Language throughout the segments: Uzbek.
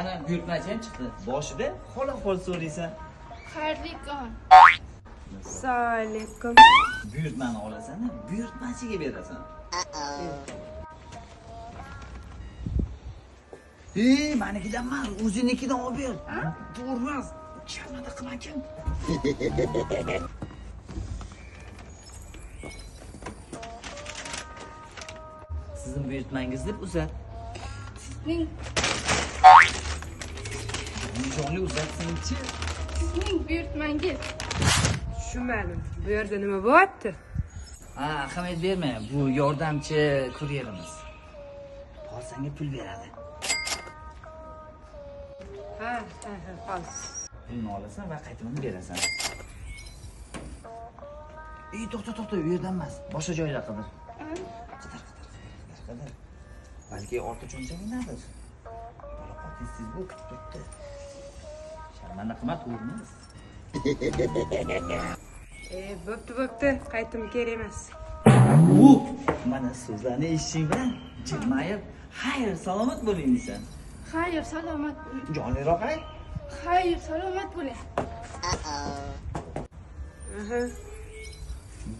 Ana buyurtmachi ham chiqdi. Boshida xola-xol so'raysan. Xayrli kun. Assalomu alaykum. Buyurtmani olasan, buyurtmachiga berasan. Manikidan emas, o'zinikidan olib ber. To'g'ri emas. Sharmanda qilmakin. Sizning buyurtmangiz deb uzat. Sizning Jonli uzatsinchi. sizning buyurtmangiz. Tushunmadim. Bu yerda nima bo'lyapti? Ahamiyat berma. Bu yordamchi kuryerimiz. Olsanga pul beradi. Ha, xolos. Pulni olasan va qaytmani berasan. To'xta, u yerdan emas. Boshqa joyda qidir. Qidir. Balki orta cho'nchagingdadir. Bola qotilsiz bu turibdi. Sharmanda qilmat o'rimiz. Bo'pti. Qaytim kerak emas. Mana so'zlarni eshitishing bilan jilmayib, xayr, salomat bo'ling desan. Xayr, salomat bo'ling. Jonliroq ayt. Xayr, salomat bo'ling.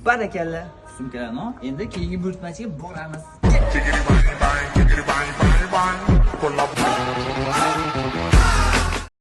Barakalla. Sumkalarni endi keyingi buyurtmachiga boramiz. Chickity bang bang, chickity bang bang bang. Pull up.